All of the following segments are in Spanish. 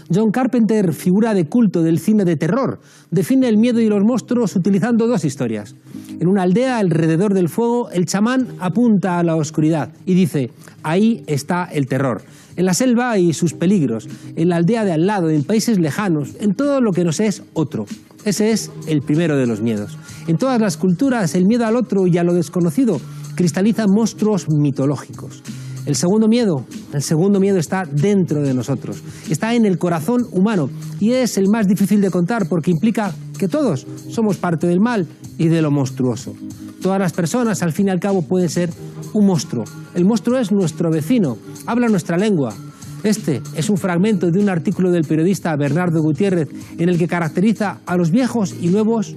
John Carpenter, figura de culto del cine de terror, define el miedo y los monstruos utilizando dos historias. En una aldea alrededor del fuego, el chamán apunta a la oscuridad y dice: ahí está el terror. En la selva y sus peligros, en la aldea de al lado, en países lejanos, en todo lo que nos es otro. Ese es el primero de los miedos. En todas las culturas, el miedo al otro y a lo desconocido cristaliza monstruos mitológicos. El segundo miedo está dentro de nosotros, está en el corazón humano y es el más difícil de contar porque implica que todos somos parte del mal y de lo monstruoso. Todas las personas, al fin y al cabo, pueden ser un monstruo. El monstruo es nuestro vecino, habla nuestra lengua. Este es un fragmento de un artículo del periodista Bernardo Gutiérrez en el que caracteriza a los viejos y nuevos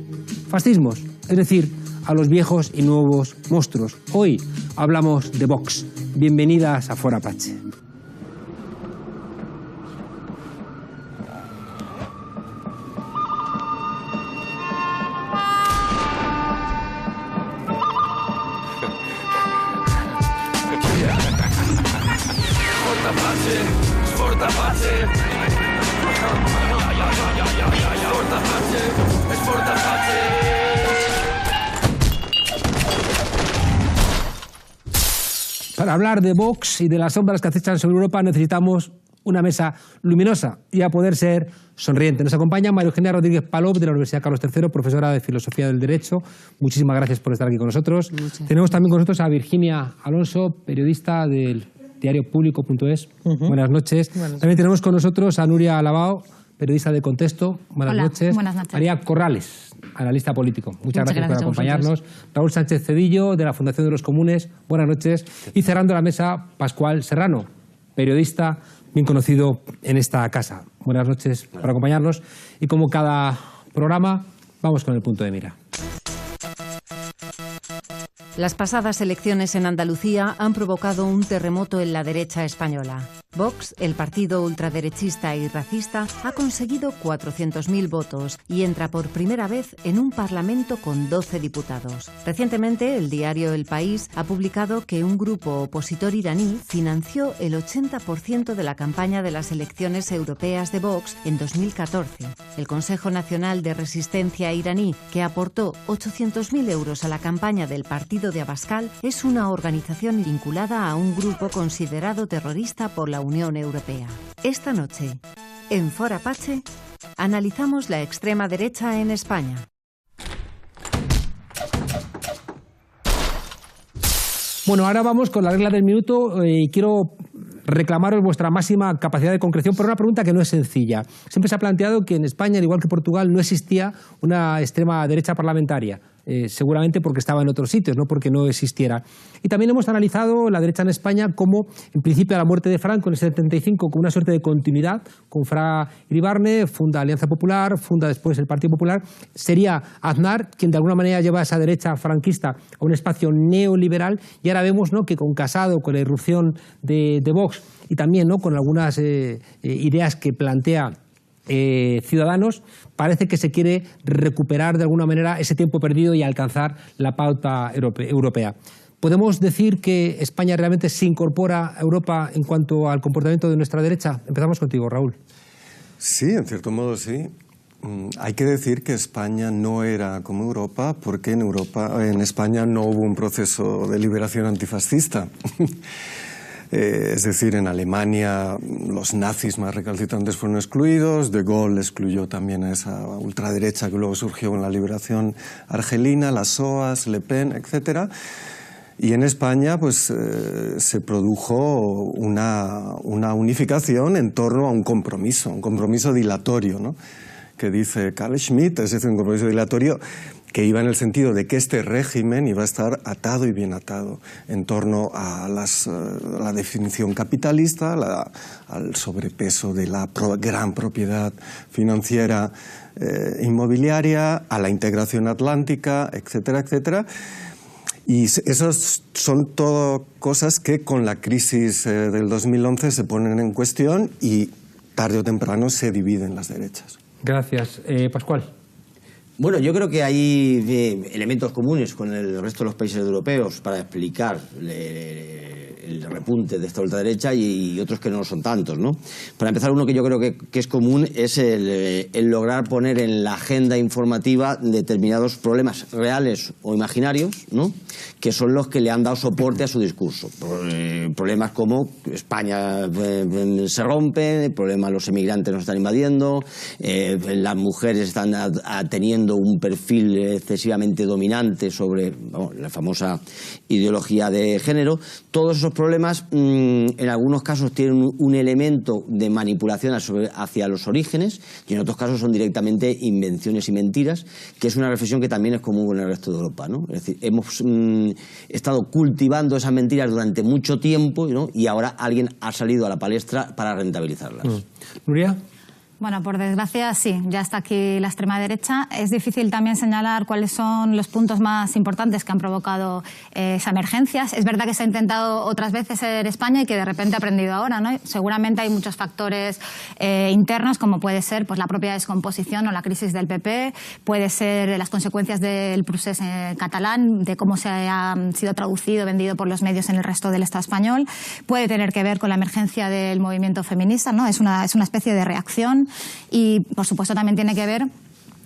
fascismos, es decir, a los viejos y nuevos monstruos. Hoy hablamos de Vox. Bienvenidas a Fora Apache. Para hablar de Vox y de las sombras que acechan sobre Europa necesitamos una mesa luminosa y a poder ser sonriente. Nos acompaña María Eugenia Rodríguez Palop de la Universidad Carlos III, profesora de Filosofía del Derecho. Muchísimas gracias por estar aquí con nosotros. Tenemos también con nosotros a Virginia Alonso, periodista del diario Público.es. Buenas noches. También tenemos con nosotros a Nuria Alabao, periodista de Contexto. Buenas noches. Buenas noches. María Corrales, analista político. Muchas gracias por acompañarnos. Raúl Sánchez Cedillo, de la Fundación de los Comunes. Buenas noches. Y cerrando la mesa, Pascual Serrano, periodista bien conocido en esta casa. Buenas noches por acompañarnos. Y como cada programa, vamos con el punto de mira. Las pasadas elecciones en Andalucía han provocado un terremoto en la derecha española. Vox, el partido ultraderechista y racista, ha conseguido 400.000 votos y entra por primera vez en un parlamento con 12 diputados. Recientemente, el diario El País ha publicado que un grupo opositor iraní financió el 80% de la campaña de las elecciones europeas de Vox en 2014. El Consejo Nacional de Resistencia iraní, que aportó 800.000 euros a la campaña del partido de Abascal, es una organización vinculada a un grupo considerado terrorista por la Unión Europea. Esta noche, en Fora Apache, analizamos la extrema derecha en España. Bueno, ahora vamos con la regla del minuto y quiero reclamaros vuestra máxima capacidad de concreción por una pregunta que no es sencilla. Siempre se ha planteado que en España, al igual que Portugal, no existía una extrema derecha parlamentaria. Seguramente porque estaba en otros sitios, no porque no existiera. Y también hemos analizado la derecha en España como, en principio, a la muerte de Franco en el 75, con una suerte de continuidad, con Fra Iribarne, funda Alianza Popular, funda después el Partido Popular. Sería Aznar quien de alguna manera lleva a esa derecha franquista a un espacio neoliberal, y ahora vemos, ¿no?, que con Casado, con la irrupción de Vox y también, ¿no?, con algunas ideas que plantea Ciudadanos, parece que se quiere recuperar de alguna manera ese tiempo perdido y alcanzar la pauta europea. ¿Podemos decir que España realmente se incorpora a Europa en cuanto al comportamiento de nuestra derecha? Empezamos contigo, Raúl. Sí, en cierto modo sí. Hay que decir que España no era como Europa porque en España no hubo un proceso de liberación antifascista. Es decir, en Alemania los nazis más recalcitrantes fueron excluidos, De Gaulle excluyó también a esa ultraderecha que luego surgió con la liberación argelina, las OAS, Le Pen, etc. Y en España pues, se produjo una unificación en torno a un compromiso dilatorio, ¿no?, que dice Carl Schmitt, es decir, un compromiso dilatorio que iba en el sentido de que este régimen iba a estar atado y bien atado en torno a la definición capitalista, al sobrepeso de la gran propiedad financiera inmobiliaria, a la integración atlántica, etcétera, etcétera. Y esas son todo cosas que con la crisis del 2011 se ponen en cuestión y tarde o temprano se dividen las derechas. Gracias. Pascual. Bueno, yo creo que hay elementos comunes con el resto de los países europeos para explicar el repunte de esta ultraderecha y otros que no son tantos, ¿no? Para empezar, uno que yo creo que es común es el lograr poner en la agenda informativa determinados problemas reales o imaginarios, ¿no? Que son los que le han dado soporte a su discurso. Problemas como España se rompe, problemas los emigrantes nos están invadiendo, las mujeres están teniendo un perfil excesivamente dominante sobre la famosa ideología de género. Todos esos problemas en algunos casos tienen un elemento de manipulación hacia los orígenes y en otros casos son directamente invenciones y mentiras, que es una reflexión que también es común en el resto de Europa, ¿no? Es decir, hemos estado cultivando esas mentiras durante mucho tiempo, ¿no? Y ahora alguien ha salido a la palestra para rentabilizarlas. Nuria. Bueno, por desgracia sí, ya está aquí la extrema derecha. Es difícil también señalar cuáles son los puntos más importantes que han provocado esa emergencia. Es verdad que se ha intentado otras veces en España y que de repente ha aprendido ahora, ¿no? Seguramente hay muchos factores internos, como puede ser pues, la propia descomposición o la crisis del PP, puede ser las consecuencias del procés catalán, de cómo se ha sido traducido, vendido por los medios en el resto del Estado español, puede tener que ver con la emergencia del movimiento feminista, ¿no? Es una especie de reacción. Y, por supuesto, también tiene que ver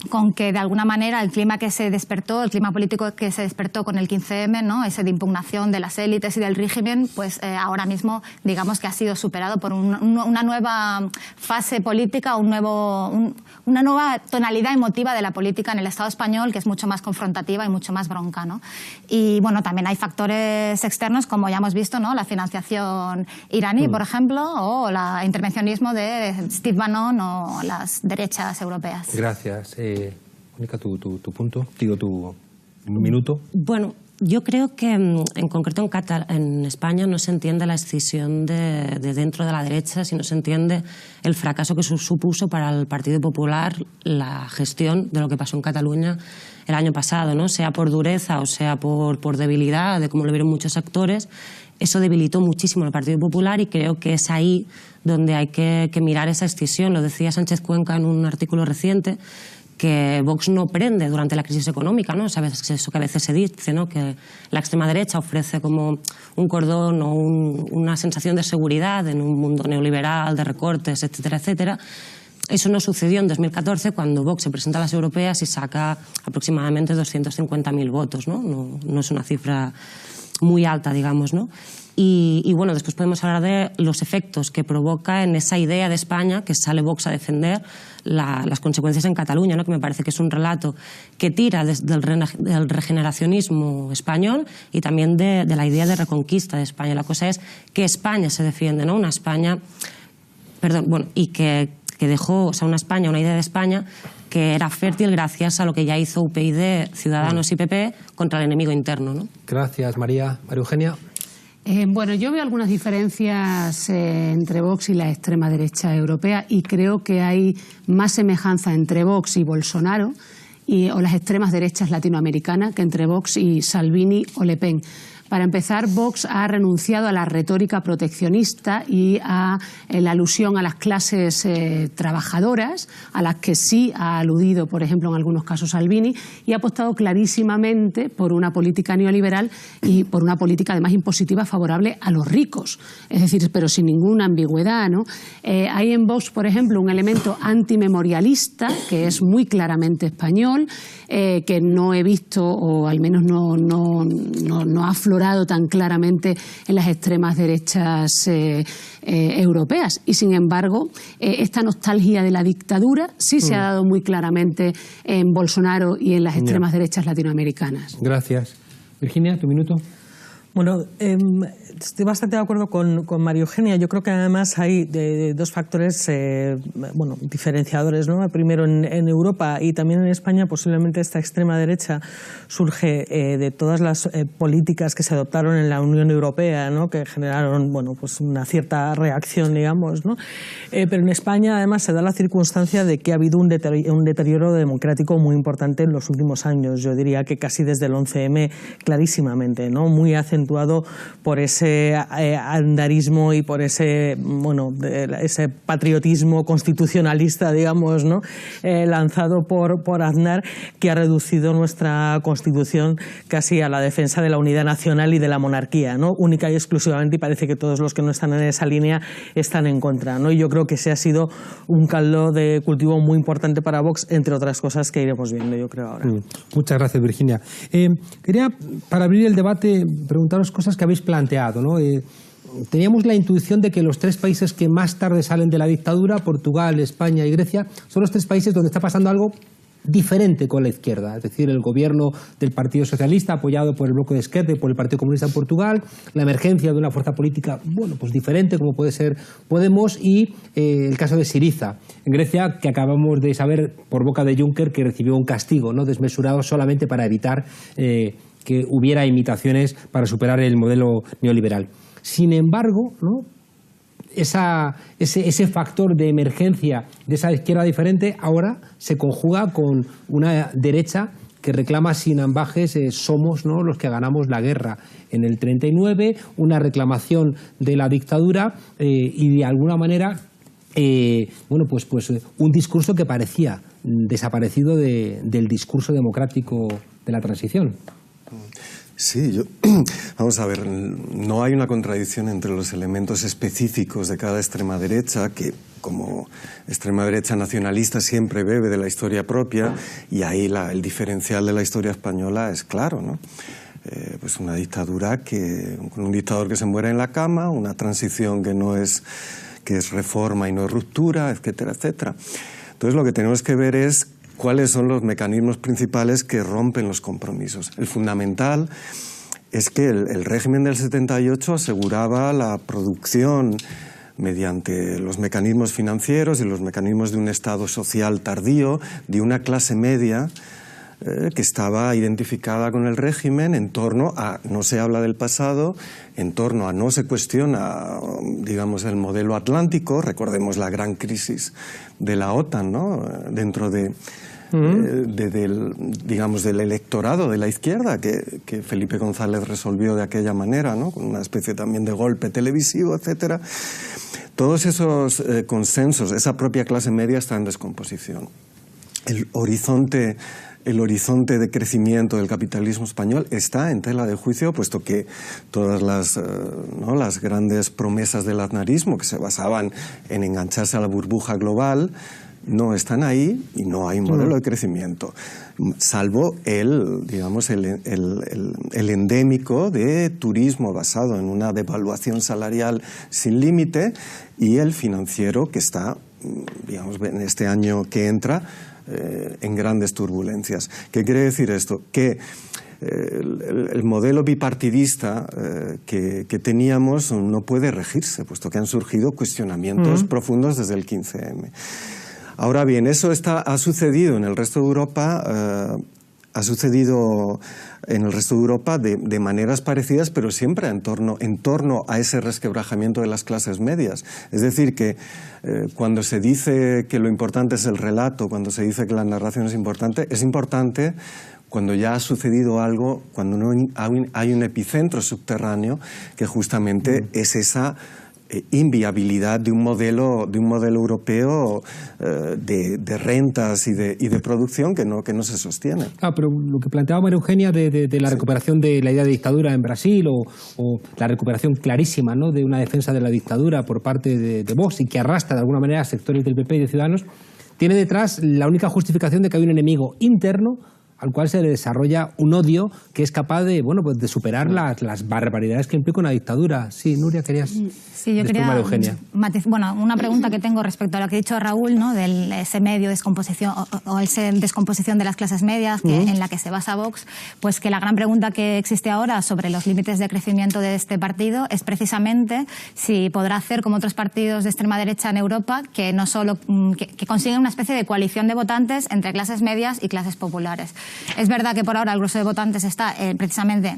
con que, de alguna manera, el clima que se despertó, el clima político que se despertó con el 15M, ¿no? Ese de impugnación de las élites y del régimen, pues ahora mismo, digamos que ha sido superado por una nueva fase política, una nueva tonalidad emotiva de la política en el Estado español, que es mucho más confrontativa y mucho más bronca, ¿no? Y, bueno, también hay factores externos, como ya hemos visto, ¿no? La financiación iraní, por ejemplo, o el intervencionismo de Steve Bannon o las derechas europeas. Gracias. Mónica, tu punto, digo tu minuto. Bueno, yo creo que en concreto en España no se entiende la escisión de dentro de la derecha, sino se entiende el fracaso que supuso para el Partido Popular la gestión de lo que pasó en Cataluña el año pasado, ¿no? Sea por dureza o sea por debilidad, de cómo lo vieron muchos actores. Eso debilitó muchísimo al Partido Popular y creo que es ahí donde hay que mirar esa escisión. Lo decía Sánchez Cuenca en un artículo reciente, que Vox no prende durante la crisis económica, ¿no? ¿Sabes? Eso que a veces se dice, ¿no? Que la extrema derecha ofrece como un cordón o una sensación de seguridad en un mundo neoliberal, de recortes, etcétera, etcétera. Eso no sucedió en 2014 cuando Vox se presenta a las europeas y saca aproximadamente 250.000 votos, ¿no? No es una cifra muy alta, digamos, ¿no? Y bueno, después podemos hablar de los efectos que provoca en esa idea de España que sale Vox a defender las consecuencias en Cataluña, ¿no? Que me parece que es un relato que tira del regeneracionismo español y también de la idea de reconquista de España. La cosa es que España se defiende, ¿no? Una España, perdón, bueno, y que dejó, o sea, una idea de España que era fértil gracias a lo que ya hizo UPyD, Ciudadanos y PP contra el enemigo interno, ¿no? Gracias, María. María Eugenia. Bueno, yo veo algunas diferencias entre Vox y la extrema derecha europea y creo que hay más semejanza entre Vox y Bolsonaro o las extremas derechas latinoamericanas que entre Vox y Salvini o Le Pen. Para empezar, Vox ha renunciado a la retórica proteccionista y a la alusión a las clases trabajadoras, a las que sí ha aludido, por ejemplo, en algunos casos Salvini, y ha apostado clarísimamente por una política neoliberal y por una política además impositiva favorable a los ricos. Es decir, pero sin ninguna ambigüedad, ¿no? Hay en Vox, por ejemplo, un elemento antimemorialista que es muy claramente español, que no he visto, o al menos no ha aflorado tan claramente en las extremas derechas europeas. Y sin embargo, esta nostalgia de la dictadura sí se ha dado muy claramente en Bolsonaro y en las extremas derechas latinoamericanas. Gracias. Virginia, tu minuto. Bueno, estoy bastante de acuerdo con María Eugenia. Yo creo que además hay dos factores diferenciadores, ¿no? Primero, en Europa y también en España, posiblemente esta extrema derecha surge de todas las políticas que se adoptaron en la Unión Europea, ¿no? Que generaron pues una cierta reacción, digamos, ¿no? Pero en España además se da la circunstancia de que ha habido un deterioro democrático muy importante en los últimos años. Yo diría que casi desde el 11M clarísimamente, ¿no? Muy acentuado por ese ese andarismo y por ese, bueno, ese patriotismo constitucionalista, digamos, ¿no? Lanzado por Aznar, que ha reducido nuestra Constitución casi a la defensa de la unidad nacional y de la monarquía, ¿no? Única y exclusivamente, y parece que todos los que no están en esa línea están en contra, ¿no? Y yo creo que ese ha sido un caldo de cultivo muy importante para Vox, entre otras cosas que iremos viendo, yo creo, ahora. Muchas gracias, Virginia. Quería, para abrir el debate, preguntaros cosas que habéis planteado, ¿no? Teníamos la intuición de que los 3 países que más tarde salen de la dictadura, Portugal, España y Grecia, son los 3 países donde está pasando algo diferente con la izquierda, es decir, el gobierno del Partido Socialista apoyado por el Bloque de Esquerda y por el Partido Comunista en Portugal, la emergencia de una fuerza política, bueno, pues diferente como puede ser Podemos, y el caso de Syriza en Grecia, que acabamos de saber por boca de Juncker que recibió un castigo, ¿no?, desmesurado solamente para evitar que hubiera imitaciones para superar el modelo neoliberal. Sin embargo, ¿no?, ese factor de emergencia de esa izquierda diferente ahora se conjuga con una derecha que reclama sin ambajes somos, ¿no?, los que ganamos la guerra en el 39, una reclamación de la dictadura y de alguna manera bueno, pues un discurso que parecía desaparecido del discurso democrático de la transición. Sí, vamos a ver, no hay una contradicción entre los elementos específicos de cada extrema derecha, que como extrema derecha nacionalista siempre bebe de la historia propia, y ahí el diferencial de la historia española es claro, ¿no? Pues una dictadura con un dictador que se muere en la cama, una transición que es reforma y no ruptura, etcétera, etcétera. Entonces lo que tenemos que ver es cuáles son los mecanismos principales que rompen los compromisos. El fundamental es que el régimen del 78 aseguraba la producción mediante los mecanismos financieros y los mecanismos de un Estado social tardío, de una clase media que estaba identificada con el régimen en torno a, no se habla del pasado, en torno a no se cuestiona, digamos, el modelo atlántico. Recordemos la gran crisis de la OTAN, ¿no?, dentro del electorado de la izquierda que Felipe González resolvió de aquella manera, ¿no?, con una especie también de golpe televisivo, etcétera. Todos esos consensos, esa propia clase media está en descomposición. El horizonte de crecimiento del capitalismo español está en tela de juicio, puesto que todas las grandes promesas del aznarismo, que se basaban en engancharse a la burbuja global, no están ahí, y no hay un modelo de crecimiento, salvo el endémico de turismo basado en una devaluación salarial sin límite, y el financiero que está, digamos, en este año que entra, en grandes turbulencias. ¿Qué quiere decir esto? Que el modelo bipartidista que teníamos no puede regirse, puesto que han surgido cuestionamientos profundos desde el 15M. Ahora bien, eso ha sucedido en el resto de Europa, de maneras parecidas, pero siempre en torno a ese resquebrajamiento de las clases medias. Es decir, que cuando se dice que lo importante es el relato, cuando se dice que la narración es importante cuando ya ha sucedido algo, cuando no hay un epicentro subterráneo, que justamente es esa inviabilidad de un modelo europeo de rentas y de producción que no se sostiene. Claro, pero lo que planteaba María Eugenia de la recuperación de la idea de dictadura en Brasil o la recuperación clarísima, ¿no?, de una defensa de la dictadura por parte de Vox, y que arrastra de alguna manera a sectores del PP y de Ciudadanos, tiene detrás la única justificación de que hay un enemigo interno al cual se le desarrolla un odio que es capaz de, bueno, pues de superar las barbaridades que implica una dictadura. Sí, Nuria, querías... Sí, yo quería una pregunta que tengo respecto a lo que ha dicho Raúl, ¿no?, de ese medio descomposición o esa descomposición de las clases medias en la que se basa Vox, pues que la gran pregunta que existe ahora sobre los límites de crecimiento de este partido es precisamente si podrá hacer como otros partidos de extrema derecha en Europa, que no solo que consiguen una especie de coalición de votantes entre clases medias y clases populares. Es verdad que por ahora el grueso de votantes está precisamente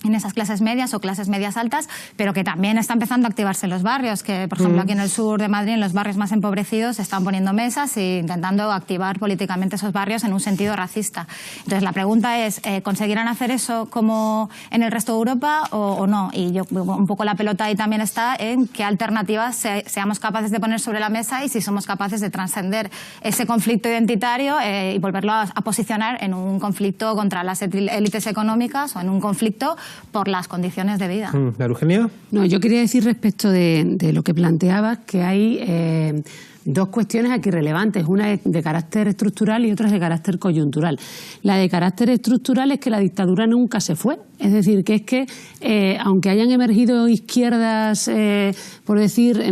en esas clases medias o clases medias altas, pero que también está empezando a activarse en los barrios, que por ejemplo aquí en el sur de Madrid, en los barrios más empobrecidos, se están poniendo mesas e intentando activar políticamente esos barrios en un sentido racista. Entonces la pregunta es, ¿conseguirán hacer eso como en el resto de Europa o no? Y yo, un poco la pelota ahí también está en qué alternativas seamos capaces de poner sobre la mesa y si somos capaces de trascender ese conflicto identitario y volverlo a posicionar en un conflicto contra las élites económicas o en un conflicto por las condiciones de vida. ¿Eugenia? No, yo quería decir respecto de lo que planteabas que hay dos cuestiones aquí relevantes, una de carácter estructural y otra de carácter coyuntural. La de carácter estructural es que la dictadura nunca se fue, es decir, que es que aunque hayan emergido izquierdas, por decir,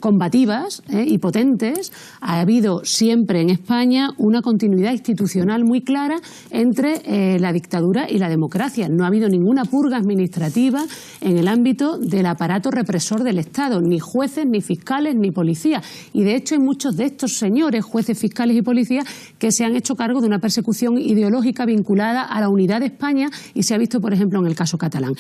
combativas y potentes, ha habido siempre en España una continuidad institucional muy clara entre la dictadura y la democracia. No ha habido ninguna purga administrativa en el ámbito del aparato represor del Estado, ni jueces, ni fiscales, ni policías. Y de hecho hay muchos de estos señores, jueces, fiscales y policías, que se han hecho cargo de una persecución ideológica vinculada a la unidad de España y se ha visto, por ejemplo, en el caso catalán.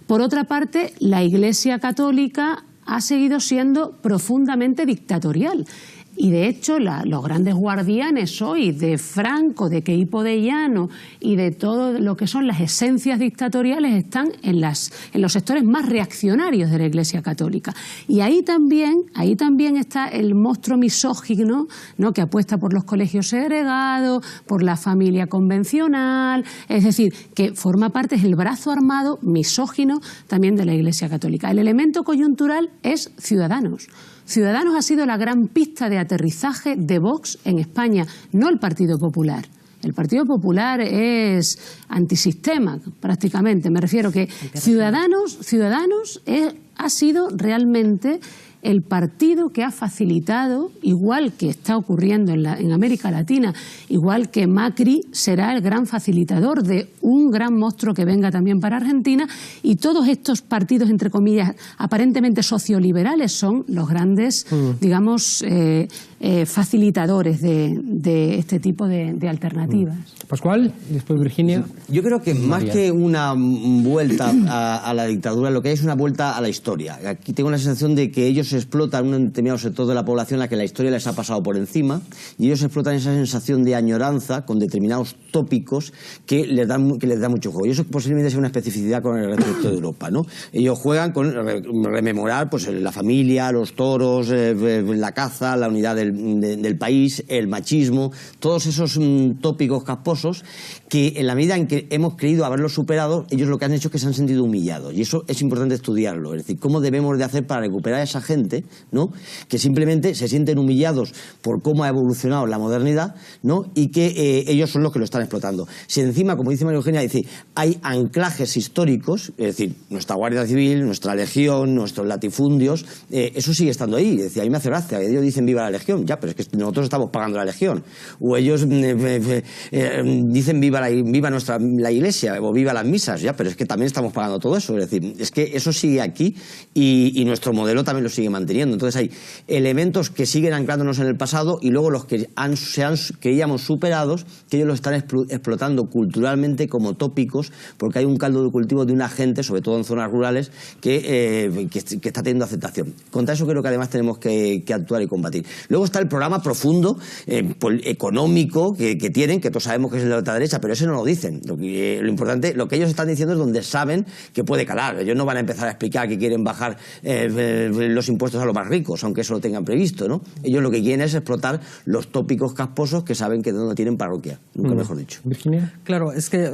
Por otra parte, la Iglesia Católica ha seguido siendo profundamente dictatorial. Y de hecho los grandes guardianes hoy de Franco, de Queipo de Llano y de todo lo que son las esencias dictatoriales están en los sectores más reaccionarios de la Iglesia Católica. Y ahí también está el monstruo misógino, ¿no?, que apuesta por los colegios segregados, por la familia convencional, es decir, que forma parte, es el brazo armado misógino también de la Iglesia Católica. El elemento coyuntural es Ciudadanos. Ciudadanos ha sido la gran pista de aterrizaje de Vox en España, no el Partido Popular. El Partido Popular es antisistema, prácticamente. Me refiero que Ciudadanos ha sido realmente el partido que ha facilitado, igual que está ocurriendo en América Latina, igual que Macri será el gran facilitador de un gran monstruo que venga también para Argentina, y todos estos partidos, entre comillas, aparentemente socioliberales son los grandes, digamos, facilitadores de este tipo de alternativas. Pascual, después Virginia. Yo creo que más que una vuelta a la dictadura, lo que hay es una vuelta a la historia. Aquí tengo la sensación de que ellos explotan un determinado sector de la población a la que la historia les ha pasado por encima, y ellos explotan esa sensación de añoranza con determinados tópicos que les da mucho juego. Y eso posiblemente sea una especificidad con el resto de Europa, ¿no? Ellos juegan con rememorar pues la familia, los toros, la caza, la unidad del país, el machismo, todos esos tópicos casposos que en la medida en que hemos creído haberlos superado, ellos lo que han hecho es que se han sentido humillados, y eso es importante estudiarlo. Es decir, cómo debemos de hacer para recuperar a esa gente, ¿no?, que simplemente se sienten humillados por cómo ha evolucionado la modernidad, ¿no?, y que ellos son los que lo están explotando. Si encima, como dice María Eugenia, dice, hay anclajes históricos, es decir, nuestra Guardia Civil, nuestra Legión, nuestros latifundios, eso sigue estando ahí. Es decir, a mí me hace gracia, ellos dicen viva la Legión, ya, pero es que nosotros estamos pagando la Legión. O ellos dicen viva la Iglesia, o viva las misas, ya, pero es que también estamos pagando todo eso. Es decir, es que eso sigue aquí y nuestro modelo también lo sigue manteniendo. Entonces hay elementos que siguen anclándonos en el pasado y luego los que creíamos superados, que ellos los están explotando culturalmente como tópicos, porque hay un caldo de cultivo de una gente, sobre todo en zonas rurales, que está teniendo aceptación. Contra eso creo que además tenemos que actuar y combatir. Luego está el programa profundo económico que tienen, que todos sabemos que es el de la ultraderecha, pero ese no lo dicen. Lo importante, lo que ellos están diciendo es donde saben que puede calar. Ellos no van a empezar a explicar que quieren bajar los impuestos a los más ricos, aunque eso lo tengan previsto, ¿no? Ellos lo que quieren es explotar los tópicos casposos que saben que no tienen parroquia, nunca mejor dicho. Virginia. Claro, es que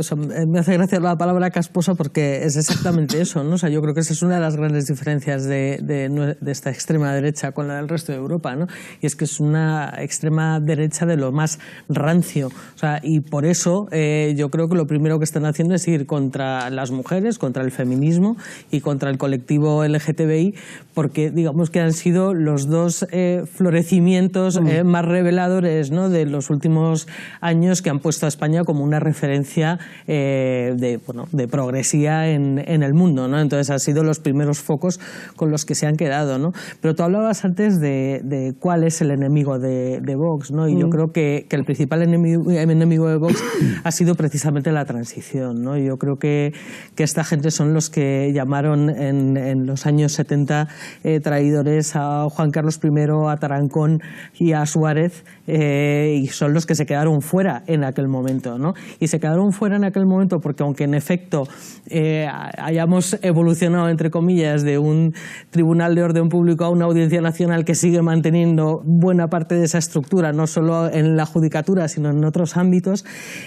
me hace gracia la palabra casposa porque es exactamente eso, ¿no? O sea, yo creo que esa es una de las grandes diferencias de esta extrema derecha con la del resto de Europa, ¿no? Y es que es una extrema derecha de lo más rancio. O sea, y por eso yo creo que lo primero que están haciendo es ir contra las mujeres, contra el feminismo y contra el colectivo LGTBI, porque, digamos, digamos que han sido los dos florecimientos más reveladores, ¿no?, de los últimos años, que han puesto a España como una referencia de progresía en el mundo, ¿no? Entonces han sido los primeros focos con los que se han quedado, ¿no? Pero tú hablabas antes de cuál es el enemigo de Vox, ¿no? Y yo creo que el principal enemigo de Vox ha sido precisamente la transición, ¿no? Yo creo que esta gente son los que llamaron en los años 70 traidores a Juan Carlos I, a Tarancón y a Suárez, y son los que se quedaron fuera en aquel momento, ¿no? Y se quedaron fuera en aquel momento porque, aunque en efecto hayamos evolucionado, entre comillas, de un tribunal de orden público a una audiencia nacional que sigue manteniendo buena parte de esa estructura, no solo en la judicatura, sino en otros ámbitos,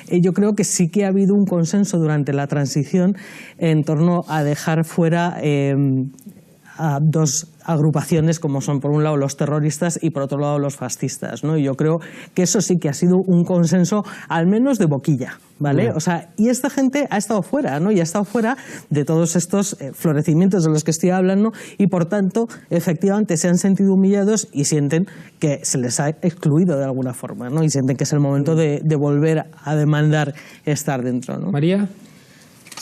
yo creo que sí que ha habido un consenso durante la transición en torno a dejar fuera a dos agrupaciones, como son por un lado los terroristas y por otro lado los fascistas, ¿no? Y yo creo que eso sí que ha sido un consenso, al menos de boquilla, ¿vale? O sea, y esta gente ha estado fuera, ¿no? Y ha estado fuera de todos estos florecimientos de los que estoy hablando, y por tanto, efectivamente, se han sentido humillados y sienten que se les ha excluido de alguna forma, ¿no? Y sienten que es el momento de volver a demandar estar dentro, ¿no? María.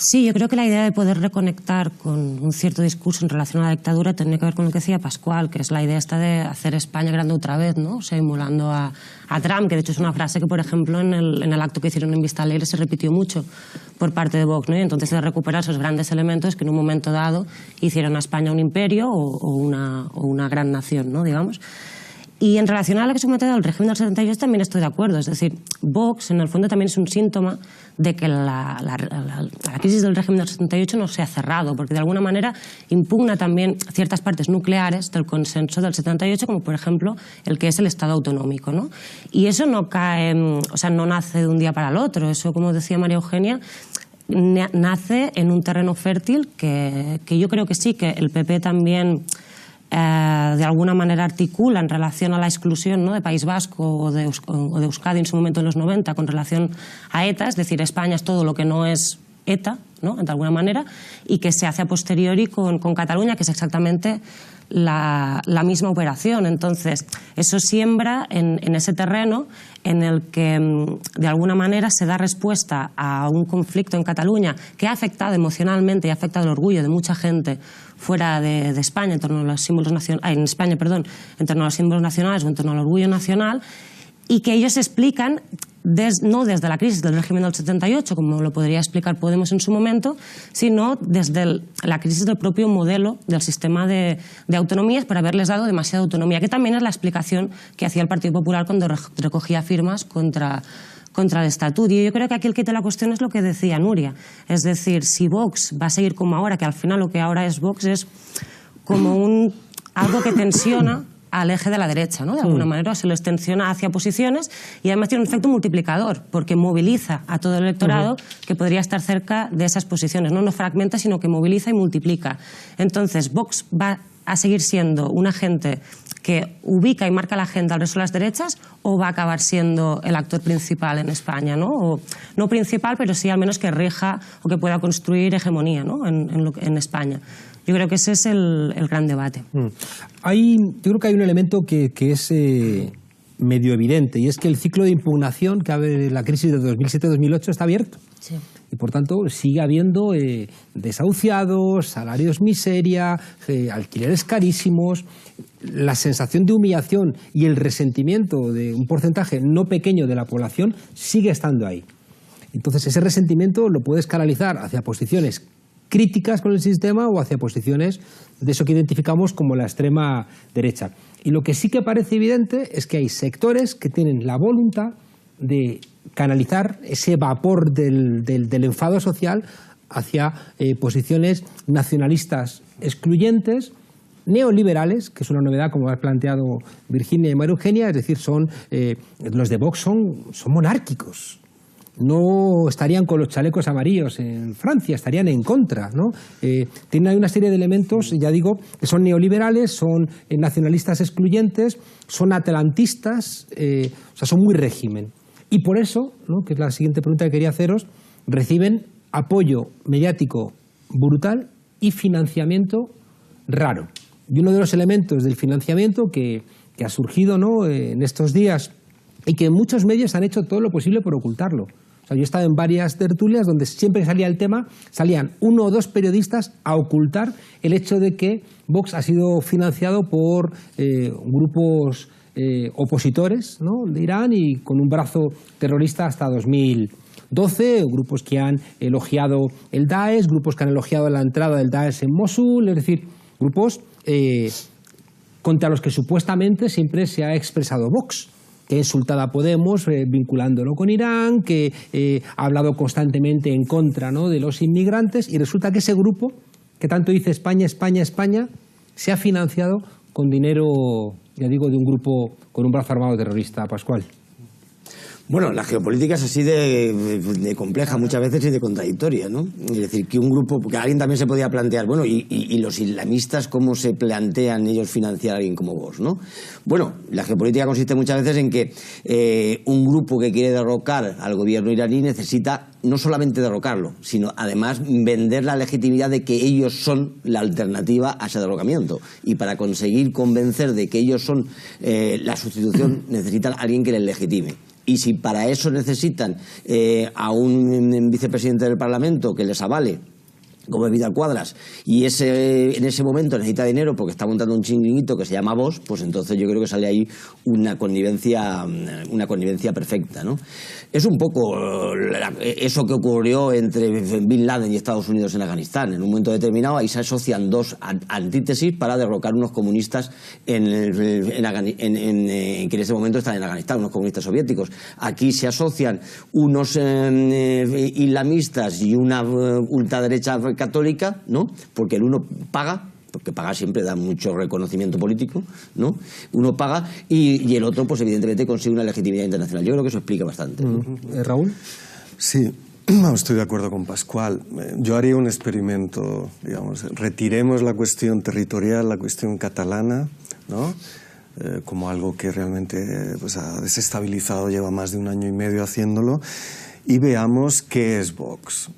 Sí, yo creo que la idea de poder reconectar con un cierto discurso en relación a la dictadura tiene que ver con lo que decía Pascual, que es la idea esta de hacer España grande otra vez, ¿no? O sea, emulando a Trump, que de hecho es una frase que, por ejemplo, en el acto que hicieron en Vista Alegre se repitió mucho por parte de Vox, ¿no? Y entonces de recuperar esos grandes elementos que en un momento dado hicieron a España un imperio o una gran nación, ¿no?, digamos. Y en relación a lo que se ha metido al régimen del 78 también estoy de acuerdo. Es decir, Vox en el fondo también es un síntoma de que la crisis del régimen del 78 no se ha cerrado, porque de alguna manera impugna también ciertas partes nucleares del consenso del 78, como por ejemplo el que es el Estado autonómico, ¿no? Y eso no cae, o sea, no nace de un día para el otro. Eso, como decía María Eugenia, nace en un terreno fértil que yo creo que sí, que el PP también de alguna manera articula en relación a la exclusión, ¿no?, de País Vasco o de Euskadi en su momento en los 90 con relación a ETA, es decir, España es todo lo que no es ETA, ¿no?, de alguna manera, y que se hace a posteriori con Cataluña, que es exactamente la misma operación. Entonces, eso siembra en ese terreno en el que de alguna manera se da respuesta a un conflicto en Cataluña que ha afectado emocionalmente y ha afectado el orgullo de mucha gente fuera de España, en torno a los símbolos nacionales, en España, perdón, en torno a los símbolos nacionales o en torno al orgullo nacional, y que ellos explican no desde la crisis del régimen del 78, como lo podría explicar Podemos en su momento, sino desde la crisis del propio modelo del sistema de autonomías, por haberles dado demasiada autonomía, que también es la explicación que hacía el Partido Popular cuando recogía firmas contra el estatuto. Y yo creo que aquí el quid de la cuestión es lo que decía Nuria. Es decir, si Vox va a seguir como ahora, que al final lo que ahora es Vox es como algo que tensiona al eje de la derecha, ¿no? De alguna manera se lo extensiona hacia posiciones, y además tiene un efecto multiplicador porque moviliza a todo el electorado que podría estar cerca de esas posiciones. No fragmenta, sino que moviliza y multiplica. Entonces, Vox va a seguir siendo un agente que ubica y marca la agenda al resto de las derechas, o va a acabar siendo el actor principal en España, ¿no? O, no principal, pero sí al menos que rija o que pueda construir hegemonía, ¿no?, en España. Yo creo que ese es el gran debate. Yo creo que hay un elemento que es medio evidente, y es que el ciclo de impugnación que abre la crisis de 2007-2008 está abierto. Sí. Y por tanto sigue habiendo desahuciados, salarios miseria, alquileres carísimos. La sensación de humillación y el resentimiento de un porcentaje no pequeño de la población sigue estando ahí. Entonces ese resentimiento lo puedes canalizar hacia posiciones críticas con el sistema o hacia posiciones de eso que identificamos como la extrema derecha. Y lo que sí que parece evidente es que hay sectores que tienen la voluntad de canalizar ese vapor del enfado social hacia posiciones nacionalistas excluyentes, neoliberales, que es una novedad, como ha planteado Virginia y María Eugenia, es decir, los de Vox son monárquicos. No estarían con los chalecos amarillos en Francia, estarían en contra, ¿no? Tienen una serie de elementos, ya digo, que son neoliberales, son nacionalistas excluyentes, son atlantistas, o sea, son muy régimen. Y por eso, ¿no?, que es la siguiente pregunta que quería haceros, reciben apoyo mediático brutal y financiamiento raro. Y uno de los elementos del financiamiento que ha surgido, ¿no?, en estos días y que muchos medios han hecho todo lo posible por ocultarlo. O sea, yo he estado en varias tertulias donde siempre salía el tema, salían 1 o 2 periodistas a ocultar el hecho de que Vox ha sido financiado por grupos opositores, ¿no?, de Irán y con un brazo terrorista hasta 2012, grupos que han elogiado el Daesh, grupos que han elogiado la entrada del Daesh en Mosul, es decir, grupos contra los que supuestamente siempre se ha expresado Vox, que ha insultado a Podemos vinculándolo con Irán, que ha hablado constantemente en contra, ¿no?, de los inmigrantes, y resulta que ese grupo, que tanto dice España, España, España, se ha financiado con dinero, ya digo, de un grupo con un brazo armado terrorista. Pascual. Bueno, la geopolítica es así de compleja muchas veces y de contradictoria, ¿no? Es decir, que un grupo, porque alguien también se podía plantear, bueno, y los islamistas, ¿cómo se plantean ellos financiar a alguien como vos, no? Bueno, la geopolítica consiste muchas veces en que un grupo que quiere derrocar al gobierno iraní necesita no solamente derrocarlo, sino además vender la legitimidad de que ellos son la alternativa a ese derrocamiento. Y para conseguir convencer de que ellos son la sustitución, necesitan a alguien que les legitime. Y si para eso necesitan a un vicepresidente del Parlamento que les avale, como es Vidal Quadras, y en ese momento necesita dinero porque está montando un chinguito que se llama Vox, pues entonces yo creo que sale ahí una connivencia perfecta, ¿no? Es un poco eso que ocurrió entre Bin Laden y Estados Unidos en Afganistán. En un momento determinado ahí se asocian 2 antítesis para derrocar unos comunistas que en ese momento están en Afganistán, unos comunistas soviéticos. Aquí se asocian unos islamistas y una ultraderecha católica, ¿no? Porque el uno paga, porque pagar siempre da mucho reconocimiento político, ¿no? Uno paga y el otro, pues evidentemente consigue una legitimidad internacional. Yo creo que eso explica bastante, ¿no? ¿Raúl? Sí, estoy de acuerdo con Pascual. Yo haría un experimento, digamos, retiremos la cuestión territorial, la cuestión catalana, ¿no?, como algo que realmente pues, ha desestabilizado, lleva más de 1 año y medio haciéndolo, y veamos qué es Vox.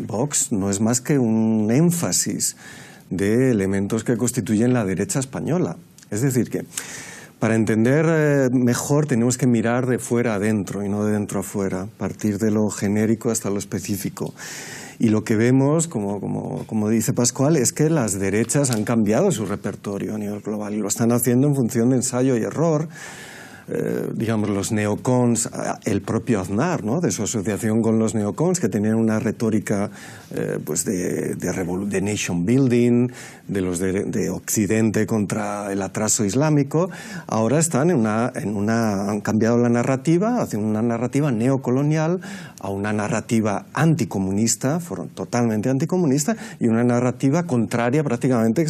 Vox no es más que un énfasis de elementos que constituyen la derecha española. Es decir, que para entender mejor tenemos que mirar de fuera adentro y no de dentro a fuera, partir de lo genérico hasta lo específico. Y lo que vemos, como dice Pascual, es que las derechas han cambiado su repertorio a nivel global y lo están haciendo en función de ensayo y error. Digamos, los neocons, el propio Aznar, ¿no?, de su asociación con los neocons, que tenían una retórica pues de nation building, de Occidente contra el atraso islámico, ahora están han cambiado la narrativa hacia una narrativa neocolonial a una narrativa anticomunista, totalmente anticomunista, y una narrativa contraria prácticamente,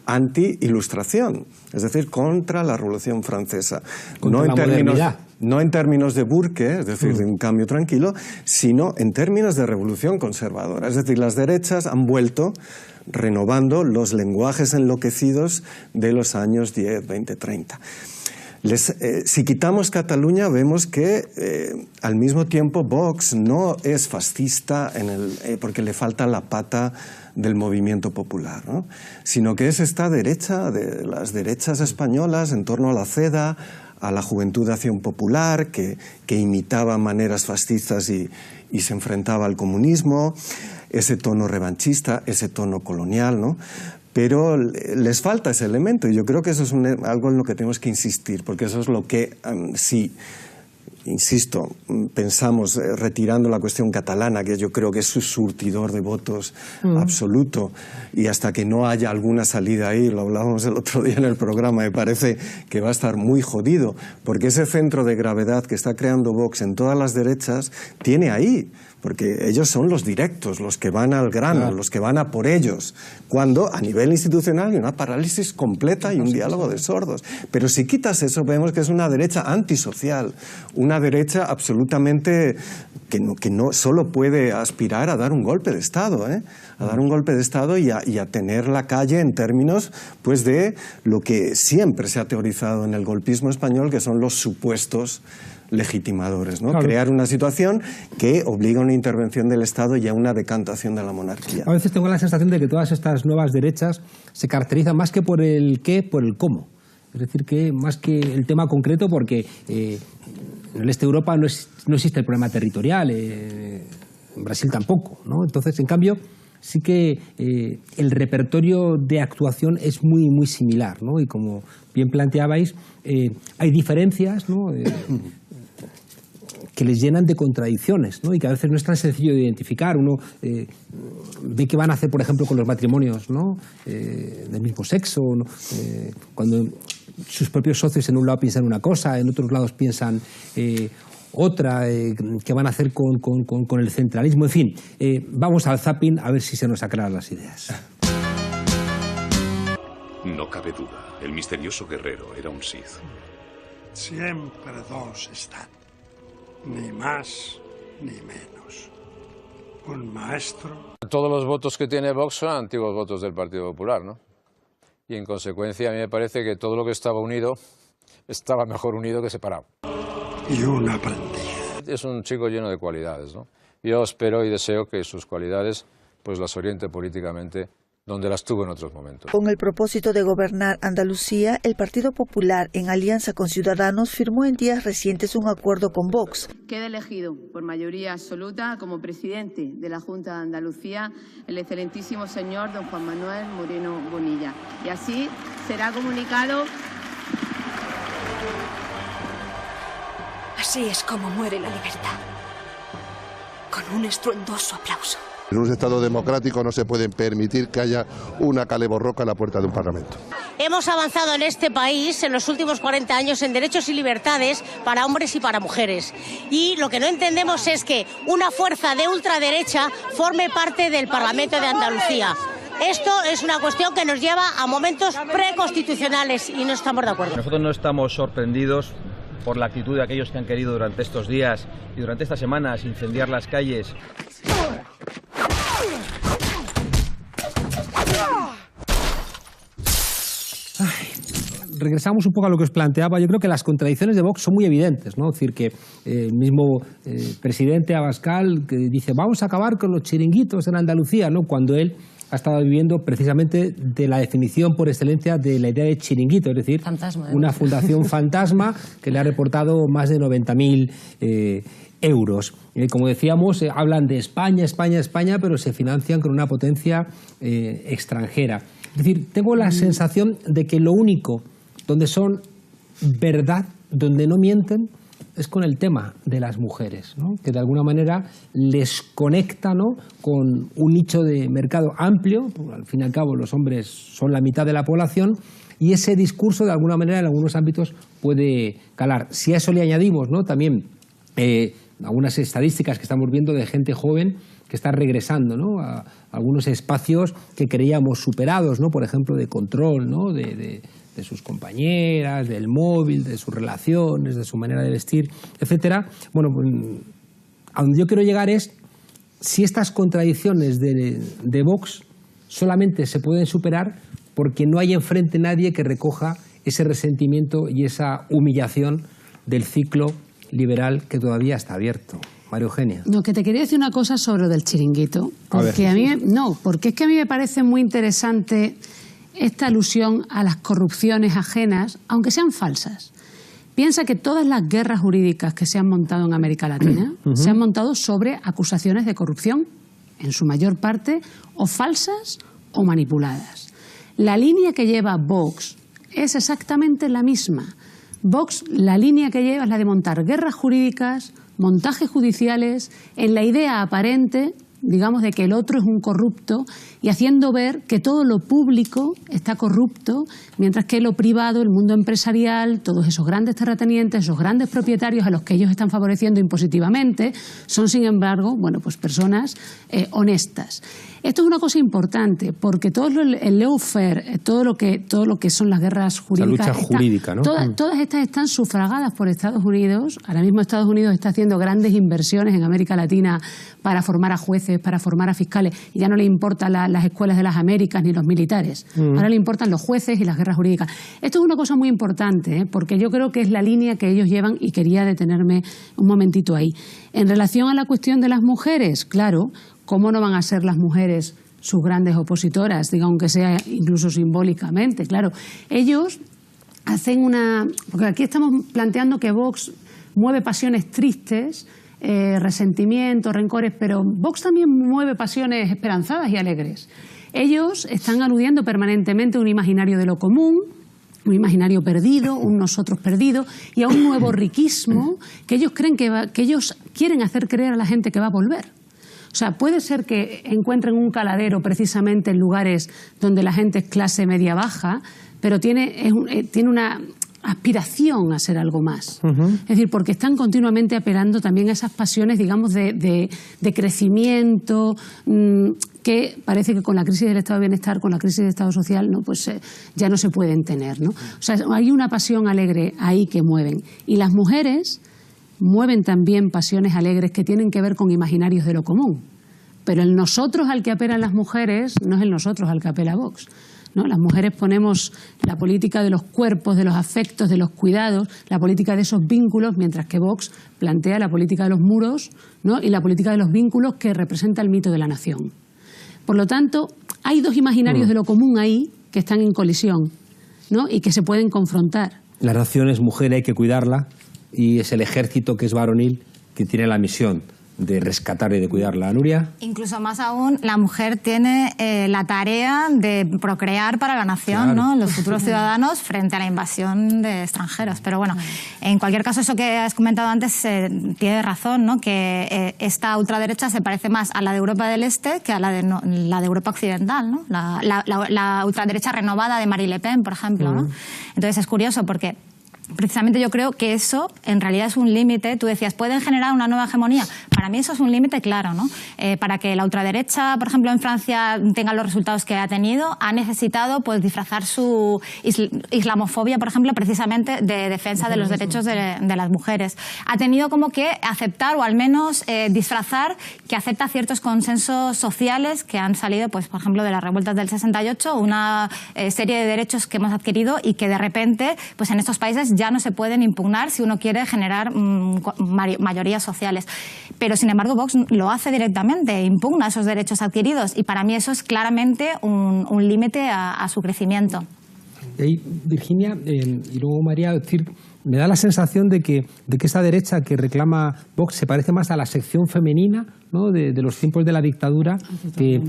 anti-ilustración, es decir, contra la Revolución Francesa. No en términos de Burke, es decir, de un cambio tranquilo, sino en términos de revolución conservadora. Es decir, las derechas han vuelto renovando los lenguajes enloquecidos de los años 10, 20, 30. Si quitamos Cataluña, vemos que al mismo tiempo Vox no es fascista porque le falta la pata del movimiento popular, ¿no?, sino que es esta derecha, de las derechas españolas en torno a la CEDA, a la Juventud de Acción Popular, que imitaba maneras fascistas y se enfrentaba al comunismo, ese tono revanchista, ese tono colonial, ¿no? Pero les falta ese elemento y yo creo que eso es algo en lo que tenemos que insistir, porque eso es lo que insisto, pensamos retirando la cuestión catalana, que yo creo que es su surtidor de votos absoluto, y hasta que no haya alguna salida ahí, lo hablábamos el otro día en el programa, me parece que va a estar muy jodido, porque ese centro de gravedad que está creando Vox en todas las derechas tiene ahí, porque ellos son los directos, los que van al grano, los que van a por ellos, cuando a nivel institucional hay una parálisis completa y un diálogo de sordos. Pero si quitas eso, vemos que es una derecha antisocial, una una derecha absolutamente que no solo puede aspirar a dar un golpe de Estado, a dar un golpe de Estado y a tener la calle en términos pues de lo que siempre se ha teorizado en el golpismo español, que son los supuestos legitimadores, ¿no? Claro. Crear una situación que obliga a una intervención del Estado y a una decantación de la monarquía. A veces tengo la sensación de que todas estas nuevas derechas se caracterizan más que por el qué, por el cómo. Es decir, que más que el tema concreto, porque en el este de Europa no existe el problema territorial, en Brasil tampoco, ¿no? Entonces, en cambio, sí que el repertorio de actuación es muy, muy similar, ¿no? Y como bien planteabais, hay diferencias, ¿no? Que les llenan de contradicciones, ¿no? Y que a veces no es tan sencillo de identificar. Uno ve qué van a hacer, por ejemplo, con los matrimonios, ¿no? Del mismo sexo, ¿no? Cuando sus propios socios en un lado piensan una cosa, en otros lados piensan otra, qué van a hacer con el centralismo. En fin, vamos al zapping a ver si se nos aclaran las ideas. No cabe duda, el misterioso guerrero era un Sith. Siempre dos están. Ni más ni menos. Un maestro. Todos los votos que tiene Vox son antiguos votos del Partido Popular, ¿no? Y en consecuencia a mí me parece que todo lo que estaba unido estaba mejor unido que separado. Y un aprendiz. Es un chico lleno de cualidades, ¿no? Yo espero y deseo que sus cualidades pues las oriente políticamente donde las tuvo en otros momentos. Con el propósito de gobernar Andalucía, el Partido Popular, en alianza con Ciudadanos, firmó en días recientes un acuerdo con Vox. Queda elegido por mayoría absoluta como presidente de la Junta de Andalucía el excelentísimo señor don Juan Manuel Moreno Bonilla. Y así será comunicado. Así es como muere la libertad, con un estruendoso aplauso. En un Estado democrático no se puede permitir que haya una caleborroca en la puerta de un Parlamento. Hemos avanzado en este país en los últimos 40 años en derechos y libertades para hombres y para mujeres. Y lo que no entendemos es que una fuerza de ultraderecha forme parte del Parlamento de Andalucía. Esto es una cuestión que nos lleva a momentos preconstitucionales y no estamos de acuerdo. Nosotros no estamos sorprendidos por la actitud de aquellos que han querido durante estos días y durante estas semanas incendiar las calles. Regresamos un poco a lo que os planteaba. Yo creo que las contradicciones de Vox son muy evidentes, ¿no? Es decir, que el mismo presidente Abascal que dice vamos a acabar con los chiringuitos en Andalucía, ¿no? Cuando él ha estado viviendo precisamente de la definición por excelencia de la idea de chiringuito, es decir, fantasma, una fundación fantasma que le ha reportado más de 90.000 euros. Como decíamos, hablan de España, España, España, pero se financian con una potencia extranjera. Es decir, tengo la sensación de que lo único donde son verdad, donde no mienten, es con el tema de las mujeres, ¿no? Que de alguna manera les conecta, ¿no? Con un nicho de mercado amplio, porque al fin y al cabo los hombres son la mitad de la población, y ese discurso de alguna manera en algunos ámbitos puede calar. Si a eso le añadimos, ¿no? También algunas estadísticas que estamos viendo de gente joven que está regresando, ¿no? A algunos espacios que creíamos superados, ¿no? Por ejemplo, de control, ¿no? De sus compañeras, del móvil, de sus relaciones, de su manera de vestir, etcétera. Bueno, pues, a donde yo quiero llegar es si estas contradicciones de Vox solamente se pueden superar porque no hay enfrente nadie que recoja ese resentimiento y esa humillación del ciclo liberal que todavía está abierto. María Eugenia. No, que te quería decir una cosa sobre lo del chiringuito. Porque porque es que a mí me parece muy interesante esta alusión a las corrupciones ajenas, aunque sean falsas. Piensa que todas las guerras jurídicas que se han montado en América Latina se han montado sobre acusaciones de corrupción, en su mayor parte o falsas o manipuladas. La línea que lleva Vox es exactamente la misma. Vox, la línea que lleva es la de montar guerras jurídicas, montajes judiciales, en la idea aparente digamos, de que el otro es un corrupto y haciendo ver que todo lo público está corrupto, mientras que lo privado, el mundo empresarial, todos esos grandes terratenientes, esos grandes propietarios a los que ellos están favoreciendo impositivamente, son, sin embargo, bueno, pues personas honestas. Esto es una cosa importante, porque todo el lawfare, todo lo que son las guerras jurídicas, la lucha jurídica, ¿no? Todas estas están sufragadas por Estados Unidos. Ahora mismo Estados Unidos está haciendo grandes inversiones en América Latina para formar a jueces, para formar a fiscales, y ya no le importan las escuelas de las Américas ni los militares. Ahora le importan los jueces y las guerras jurídicas. Esto es una cosa muy importante, porque yo creo que es la línea que ellos llevan y quería detenerme un momentito ahí. En relación a la cuestión de las mujeres, claro, ¿cómo no van a ser las mujeres sus grandes opositoras, diga, aunque sea incluso simbólicamente? Claro, ellos hacen porque aquí estamos planteando que Vox mueve pasiones tristes, resentimientos, rencores, pero Vox también mueve pasiones esperanzadas y alegres. Ellos están aludiendo permanentemente a un imaginario de lo común, un imaginario perdido, un nosotros perdido, y a un nuevo riquismo que ellos creen que ellos quieren hacer creer a la gente que va a volver. O sea, puede ser que encuentren un caladero precisamente en lugares donde la gente es clase media-baja, pero tiene una aspiración a ser algo más. Es decir, porque están continuamente apelando también a esas pasiones, digamos, de crecimiento, que parece que con la crisis del estado de bienestar, con la crisis del estado social, no, pues ya no se pueden tener, ¿no? O sea, hay una pasión alegre ahí que mueven. Y las mujeres mueven también pasiones alegres que tienen que ver con imaginarios de lo común. Pero el nosotros al que apelan las mujeres no es el nosotros al que apela Vox, ¿no? Las mujeres ponemos la política de los cuerpos, de los afectos, de los cuidados, la política de esos vínculos, mientras que Vox plantea la política de los muros, ¿no? Y la política de los vínculos que representa el mito de la nación. Por lo tanto, hay dos imaginarios de lo común ahí que están en colisión, ¿no? Y que se pueden confrontar. La nación es mujer, hay que cuidarla, y es el ejército, que es varonil, que tiene la misión de rescatar y de cuidarla. ¿Nuria? Incluso más aún, la mujer tiene la tarea de procrear para la nación, claro, ¿no? Los futuros ciudadanos frente a la invasión de extranjeros. Pero bueno, en cualquier caso, eso que has comentado antes tiene razón, ¿no? Que esta ultraderecha se parece más a la de Europa del Este que a la de Europa Occidental, ¿no? La ultraderecha renovada de Marine Le Pen, por ejemplo, ¿no? Entonces es curioso porque precisamente yo creo que eso en realidad es un límite. Tú decías, ¿pueden generar una nueva hegemonía? Para mí eso es un límite claro, ¿no? Para que la ultraderecha, por ejemplo, en Francia tenga los resultados que ha tenido, ha necesitado pues disfrazar su islamofobia, por ejemplo, precisamente de defensa de los derechos de las mujeres. Ha tenido como que aceptar o al menos disfrazar que acepta ciertos consensos sociales que han salido, pues por ejemplo, de las revueltas del 68, una serie de derechos que hemos adquirido y que de repente, pues en estos países ya no se pueden impugnar si uno quiere generar mayorías sociales. Pero, sin embargo, Vox lo hace directamente, impugna esos derechos adquiridos, y para mí eso es claramente un límite a su crecimiento. Y Virginia, y luego María, decir, me da la sensación de que esa derecha que reclama Vox se parece más a la sección femenina, ¿no? de los tiempos de la dictadura, que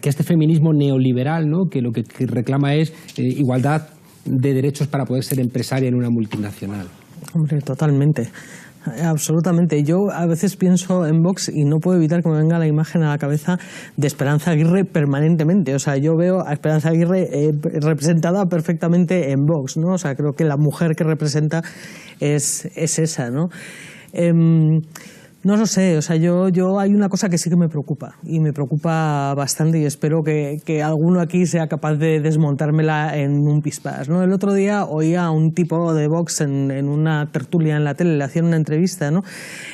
este feminismo neoliberal, ¿no? Que lo que reclama es igualdad de derechos para poder ser empresaria en una multinacional. Hombre, totalmente. Absolutamente. Yo a veces pienso en Vox y no puedo evitar que me venga la imagen a la cabeza de Esperanza Aguirre permanentemente. O sea, yo veo a Esperanza Aguirre representada perfectamente en Vox, ¿no? O sea, creo que la mujer que representa es esa, ¿no? No lo sé, o sea, yo hay una cosa que sí que me preocupa, y me preocupa bastante, y espero que alguno aquí sea capaz de desmontármela en un pispás, ¿no? El otro día oía a un tipo de Vox en una tertulia en la tele, le hacían una entrevista, ¿no?